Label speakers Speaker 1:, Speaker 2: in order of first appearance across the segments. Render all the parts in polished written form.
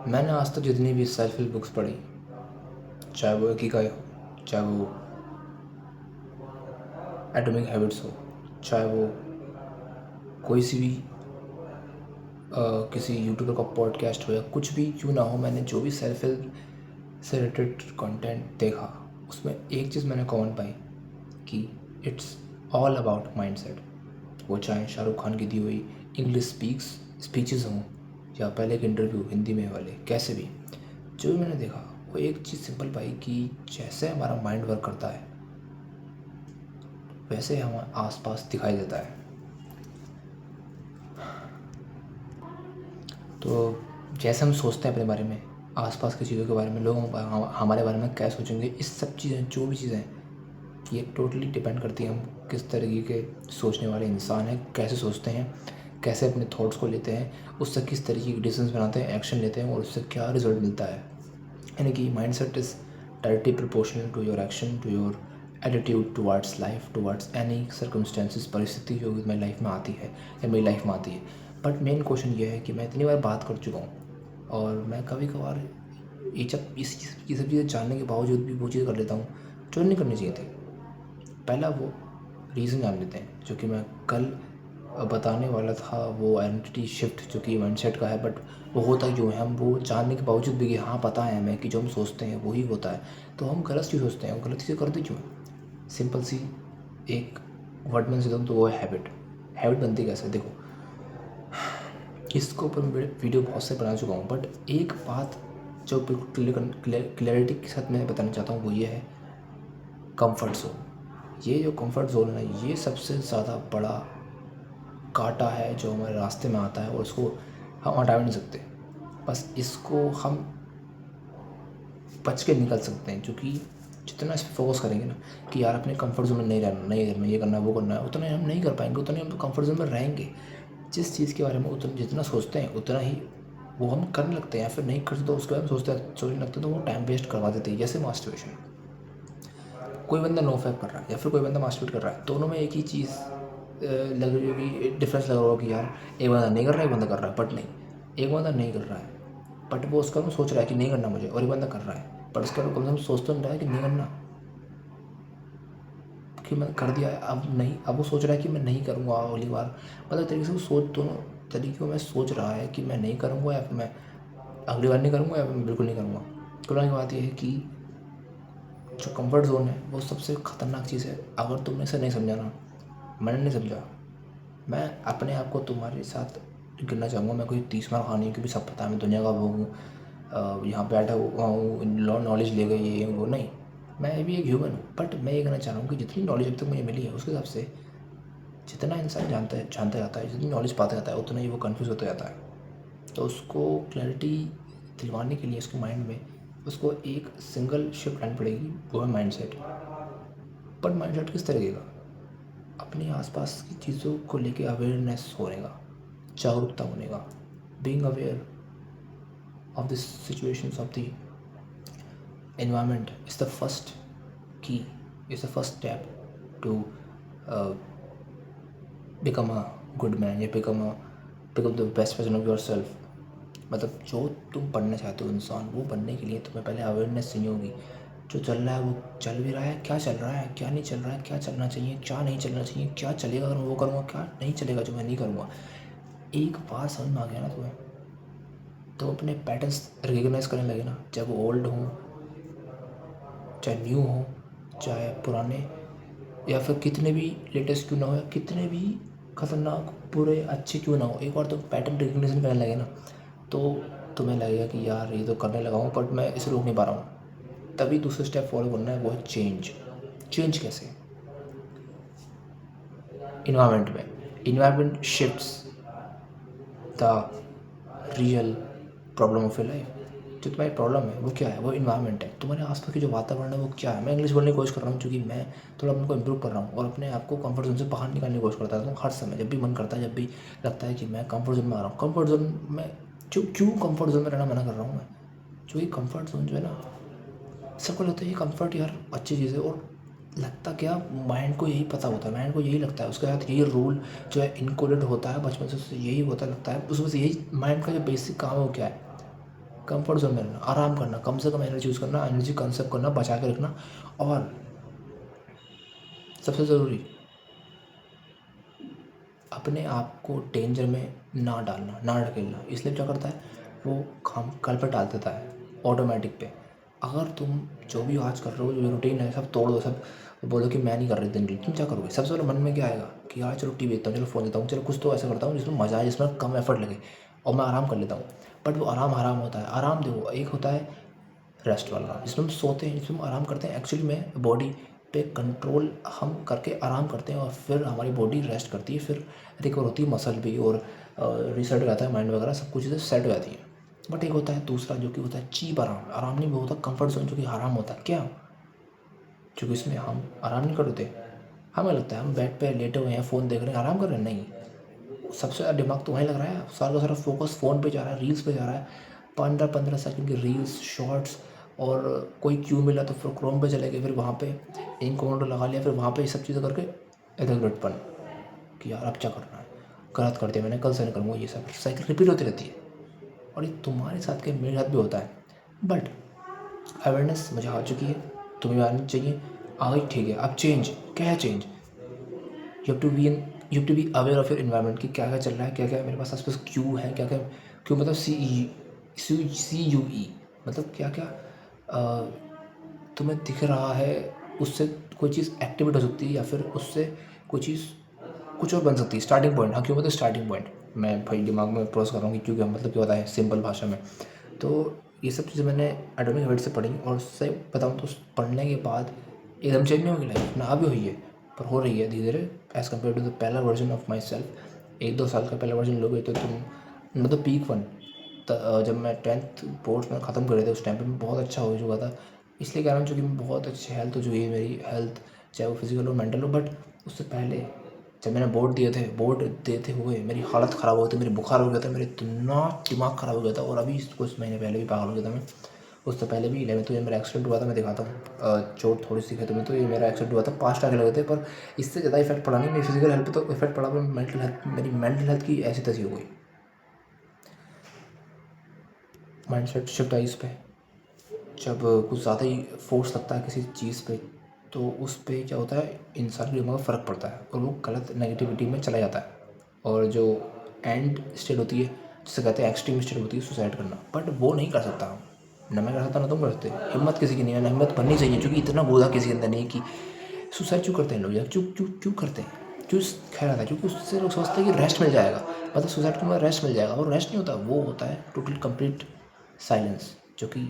Speaker 1: मैंने आज तक जितनी भी सेल्फ हेल्प बुक्स पढ़ी, चाहे वो इकिगाई हो, चाहे वो एटॉमिक हैबिट्स हो, चाहे वो कोई सी भी किसी यूट्यूबर का पॉडकास्ट हो या कुछ भी क्यों ना हो, मैंने जो भी सेल्फ हेल्प से रिलेटेड कंटेंट देखा, उसमें एक चीज़ मैंने कॉमन पाई कि इट्स ऑल अबाउट माइंडसेट। वो चाहे शाहरुख खान की दी हुई इंग्लिश स्पीचेस हों या पहले के इंटरव्यू हिंदी में वाले, कैसे भी जो भी मैंने देखा, वो एक चीज़ सिंपल पाई कि जैसे हमारा माइंड वर्क करता है वैसे हमारे आसपास दिखाई देता है। तो जैसे हम सोचते हैं अपने बारे में, आसपास की चीज़ों के बारे में, लोग हमारे बारे में क्या सोचेंगे, इस सब चीज़ें जो भी चीज़ें ये टोटली डिपेंड करती है हम किस तरीके के सोचने वाले इंसान हैं, कैसे सोचते हैं, कैसे अपने थॉट्स को लेते हैं, उससे किस तरीके के डिसीजंस बनाते हैं, एक्शन लेते हैं और उससे क्या रिजल्ट मिलता है। यानी कि mindset is directly proportional to your action, to your attitude towards life, towards any circumstances, परिस्थिति जो मेरी लाइफ में आती है या मेरी लाइफ में आती है। बट मेन क्वेश्चन ये है कि मैं इतनी बार बात कर चुका हूँ और मैं कभी कभार ये सब चीज़ें जानने के बावजूद भी वो चीज़ कर लेता हूँ जो नहीं करनी चाहिए थी। पहला वो रीज़न जान लेते हैं जो कि मैं कल बताने वाला था, वो आइडेंटिटी शिफ्ट जो कि माइंडसेट का है। बट वो होता क्यों है, हम वो जानने के बावजूद भी कि हाँ पता है हमें कि जो हम सोचते हैं वही होता है, तो हम गलत चीज़ सोचते हैं, गलत चीज़ें करते क्यों हैं। सिंपल सी एक वर्ड में से दूँ तो वो है हैबिट। हैबिट बनती कैसे, देखो इसको ऊपर मैं वीडियो बहुत से बना चुका हूँ, बट एक बात जो बिल्कुल क्लियरिटी के साथ मैं बताना चाहता हूँ वो ये है, कंफर्ट जोन। ये जो कंफर्ट जोन है ये सबसे ज़्यादा बड़ा कांटा है जो हमारे रास्ते में आता है और उसको हम हटा भी नहीं सकते। बस इसको हम बच के निकल सकते हैं, क्योंकि जितना इस पर फोकस करेंगे ना कि यार अपने कंफर्ट जोन में नहीं रहना, नहीं रहना, ये करना है वो करना है, उतना ही हम नहीं कर पाएंगे, उतना ही हम कंफर्ट जोन में रहेंगे। जिस चीज़ के बारे में उतना जितना सोचते हैं उतना ही वो हम करने लगते हैं, या फिर नहीं करते तो उसके बारे में सोचने लगते हैं, तो वो टाइम वेस्ट करवा देते हैं। जैसे मास्टरबेशन, कोई बंदा नो फैप कर रहा है या फिर कोई बंदा मास्टरबेट कर रहा है, दोनों में एक ही चीज़ लग रही होगी, डिफरेंस लग रहा होगा कि यार एक बंदा नहीं कर रहा है, एक बंदा कर रहा है। बट नहीं, एक बंदा नहीं कर रहा है बट वो उसका सोच रहा है कि नहीं करना मुझे, और एक बंदा कर रहा है पर उसका कम से कम सोच तो नहीं रहा है कि नहीं करना, कि मैं कर दिया है अब नहीं, अब वो सोच रहा है कि मैं नहीं करूँगा अगली बार। मतलब तरीके से वो सोच, दोनों तरीक़ों में सोच रहा है कि मैं नहीं करूँगा या फिर मैं अगली बार नहीं करूँगा या फिर मैं बिल्कुल नहीं करूँगा। तो की बात यह है कि जो कंफर्ट जोन है वो सबसे ख़तरनाक चीज़ है। अगर तुमने इसे नहीं समझा ना, मैंने नहीं समझा, मैं अपने आप को तुम्हारे साथ गिनना चाहूँगा। मैं कोई 30 मार खानी है क्योंकि सब पता है, मैं दुनिया का वो हूँ, यहाँ बैठा हुआ हूँ, नॉलेज ले गई ये वो नहीं, मैं भी एक ह्यूमन हूँ। बट मैं ये कहना चाह रहा हूँ कि जितनी नॉलेज अभी तक मुझे मिली है उसके हिसाब से जितना इंसान जानता जाता है, जितनी नॉलेज पाता जाता है उतना ही वो कन्फ्यूज़ होता जाता है। तो उसको क्लैरिटी दिलवाने के लिए उसके माइंड में उसको एक सिंगल शिफ्ट लानी पड़ेगी, वो है माइंडसेट। पर माइंडसेट किस तरीके का, अपने आसपास की चीज़ों को लेके अवेयरनेस होने का, जागरूकता होने का, being aware of this situations of the environment is the first key, is the first step to become a good man या become the best version of yourself। मतलब जो तुम बनना चाहते हो इंसान, वो बनने के लिए तुम्हें पहले अवेयरनेस चाहिए होगी। जो चल रहा है वो चल भी रहा है, क्या चल रहा है क्या नहीं चल रहा है, क्या चलना चाहिए क्या नहीं चलना चाहिए, क्या चलेगा अगर मैं वो करूँगा, क्या नहीं चलेगा जो मैं नहीं करूँगा। एक बार समझ में आ गया ना तुम्हें, तो अपने पैटर्न्स रिकग्नाइज करने लगे ना, चाहे वो ओल्ड हो, चाहे न्यू हो, चाहे पुराने, या फिर कितने भी लेटेस्ट क्यों ना हो, या कितने भी खतरनाक बुरे अच्छे क्यों ना हो, एक बार तो पैटर्न रिकग्निशन करने लगे ना, तो तुम्हें लगेगा कि यार ये तो करने लगा हूँ बट मैं इसे रोक नहीं पा रहा हूँ। तभी दूसरा स्टेप फॉलो करना है, वो है चेंज। चेंज कैसे, इन्वायरमेंट में, environment shifts the real problem of your life. जो तुम्हारी प्रॉब्लम है वो क्या है, वो इन्वायरमेंट है, तुम्हारे आसपास की जो वातावरण है वो क्या है। मैं इंग्लिश बोलने की कोशिश कर रहा हूँ क्योंकि मैं थोड़ा अपने को इम्प्रूव कर रहा हूँ और अपने आप को कंफर्ट जोन से बाहर निकालने की कोशिश करता हूँ हर समय। जब भी मन करता है, जब भी लगता है कि मैं कंफर्ट जोन में आ रहा हूँ, कंफर्ट जोन में क्यों कंफर्ट जोन में रहना मना कर रहा हूँ मैं, क्योंकि कंफर्ट जोन जो है ना, सबको लगता है ये कंफर्ट यार अच्छी चीज़ है, और लगता क्या, माइंड को यही पता होता है, माइंड को यही लगता है, उसके साथ यही रूल जो है इनकोडेड होता है बचपन से, उससे यही होता लगता है, उसमें से यही माइंड का जो बेसिक काम है वो क्या है, कंफर्ट जोन में रहना, आराम करना, कम से कम एनर्जी यूज़ करना, एनर्जी कंजर्व करना, बचा के रखना। और सबसे ज़रूरी, अपने आप को डेंजर में ना डालना, ना ढकेलना। इसलिए क्या करता है वो, काम कल पर टाल देता है ऑटोमेटिक पे। अगर तुम जो भी आज कर रहे हो, जो रूटीन है, सब तोड़ दो, सब बोलो कि मैं नहीं कर रही दिन की, तुम क्या करोगे? सबसे पहले मन में क्या आएगा कि यार चलो टीवी देखता हूँ, चलो फ़ोन देखता हूँ, चलो कुछ तो ऐसा करता हूँ जिसमें मज़ा आए, जिसमें कम एफर्ट लगे और मैं आराम कर लेता हूँ। बट वो आराम हराम होता है। आराम देखो, एक होता है रेस्ट वाला, जिसमें हम सोते हैं, जिसमें हम आराम करते हैं, एक्चुअली में बॉडी पे कंट्रोल हम करके आराम करते हैं और फिर हमारी बॉडी रेस्ट करती है, फिर रिकवर होती है मसल भी, और रिसेट हो जाता है माइंड वगैरह, सब कुछ चीज़ें सेट हो जाती है। बट एक होता है दूसरा जो कि होता है चीप आराम। आराम नहीं, वो होता है कंफर्ट जोन, जो कि हराम होता है। क्या? क्योंकि इसमें हम आराम नहीं करते। हमें लगता है हम बेड पे लेटे हुए हैं, फ़ोन देख रहे हैं, आराम कर रहे हैं। नहीं, सबसे ज़्यादा दिमाग तो वहीं लग रहा है, सारा का सारा फोकस फ़ोन पे जा रहा है, रील्स पे जा रहा है। 15-15 सेकंड की रील्स, शॉर्ट्स, और कोई क्यों मिला तो फिर क्रोम पे चले गए, फिर वहाँ पे इनकॉग्निटो लगा लिया, फिर वहाँ पे ये सब चीज़ें करके इधर उलटपन कि यार अब क्या करना है, गलत कर दिया मैंने, कल से नहीं करूँगा। ये सब साइकिल रिपीट होती रहती है, और ये तुम्हारे साथ के मेरे साथ भी होता है। बट अवेयरनेस मुझे आ चुकी है, तुम्हें भी आनी चाहिए। आ गई, ठीक है। अब चेंज क्या है? Change, you have to be aware of your environment कि क्या क्या चल रहा है, क्या क्या मेरे पास आसपास क्यों है, क्या क्या क्यों, मतलब CUE, मतलब क्या क्या तुम्हें दिख रहा है, उससे कोई चीज़ एक्टिवेट हो सकती है, या फिर उससे कोई चीज़ कुछ और बन सकती है। स्टार्टिंग पॉइंट, हाँ क्यों, मतलब स्टार्टिंग पॉइंट मैं भाई दिमाग में प्रोसेस कर रहा हूँ कि क्योंकि मतलब क्या होता है सिंपल भाषा में। तो ये सब चीज़ें मैंने एटॉमिक हैबिट्स से पढ़ी, और उससे बताऊँ तो पढ़ने के बाद एकदम चेंज नहीं होगी लाइफ ना, अभी हुई है पर हो रही है धीरे धीरे, एज़ कम्पेयर टू द पहला वर्जन ऑफ माई सेल्फ। 1-2 साल का पहला वर्जन लोगे तो तुम, मतलब पीक वन, जब मैं 10th बोर्ड्स में ख़त्म कर रहे थे उस टाइम पे मैं बहुत अच्छा हो चुका था। इसलिए कह रहा हूँ चूँकि मैं बहुत अच्छी हेल्थ हो चुकी है मेरी, हेल्थ चाहे वो फिजिकल हो मेंटल हो। बट उससे पहले जब मैंने बोर्ड देते हुए मेरी हालत ख़राब हो गई थी, मेरी बुखार हो गया था, मेरे इतना दिमाग ख़राब हो गया था, और अभी कुछ महीने पहले भी पागल हो गया था मैं। उससे पहले भी 11th में मेरा एक्सीडेंट हुआ था, मैं दिखाता हूँ, चोट थोड़ी सी खेतों में, तो ये मेरा एक्सीडेंट हुआ था, 5 टाँके लगे थे। पर इससे ज़्यादा इफेक्ट पड़ा नहीं मेरी फिजिकल हेल्थ पे, तो इफेक्ट पड़ा पर मेरी मेंटल हेल्थ की ऐसी तैसी हो गई। माइंड सेट शिफ्ट आई इस पर, जब कुछ ज़्यादा ही फोर्स लगता है किसी चीज़ पे, तो उस पे क्या होता है, इंसान के दिमाग में फ़र्क पड़ता है और वो गलत नेगेटिविटी में चला जाता है। और जो एंड स्टेट होती है, जिसे कहते हैं एक्सट्रीम स्टेट होती है सुसाइड करना, बट वो नहीं कर सकता हम, ना मैं कर सकता ना तुम कर सकते। हिम्मत किसी की नहीं है, ना हिम्मत बननी चाहिए, क्योंकि इतना गोदा किसी के अंदर नहीं है कि सुसाइड क्यों करते हैं लोग यार, क्यों क्यों क्यों करते हैं, क्यों? खैर आता है क्योंकि उससे लोग सोचते हैं कि रेस्ट मिल जाएगा, मतलब सुसाइड के बाद रेस्ट मिल जाएगा, वो रेस्ट नहीं होता, वो होता है टोटल कंप्लीट साइलेंस, जो कि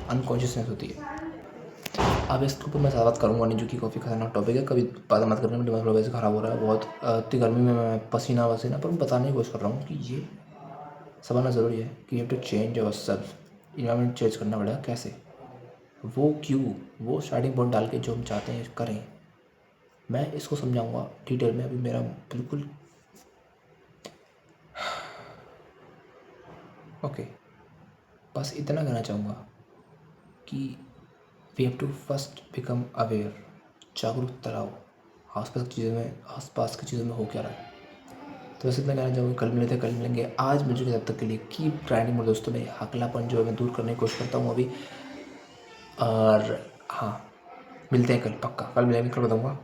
Speaker 1: अनकॉन्शियसनेस होती है। अब इसके ऊपर मैं ज़्यादा बात करूँगा नहीं, जो कि काफ़ी खतरनाक टॉपिक है, कभी बात मत करना, दिमाग थोड़ा वैसे ख़राब हो रहा है बहुत, इतनी गर्मी में मैं पसीना वसीना, पर मैं बताने की कोशिश कर रहा हूँ कि ये समझना ज़रूरी है कि you have to change yourself, environment change करना पड़ेगा। कैसे? वो क्यों, वो स्टार्टिंग पॉइंट डाल के जो हम चाहते हैं करें, मैं इसको समझाऊंगा डिटेल में। अभी मेरा बिल्कुल ओके, बस इतना कहना चाहूँगा कि we have to first become aware, जागरूकता लाओ आसपास की चीज़ों में हो क्या रहा है। तो बस इतना कहना चाहूँगा, कल मिले थे, कल मिलेंगे। आज मिल चुके, तब तक के लिए कीप ग्राइंडिंग मेरे दोस्तों, मेरे हकलापन जो है मैं दूर करने की कोशिश करता हूँ अभी। और हाँ, मिलते हैं कल, पक्का कल मिलेंगे, कल बताऊँगा।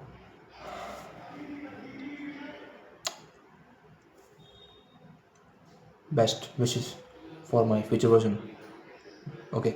Speaker 1: Best wishes for my future version. Okay.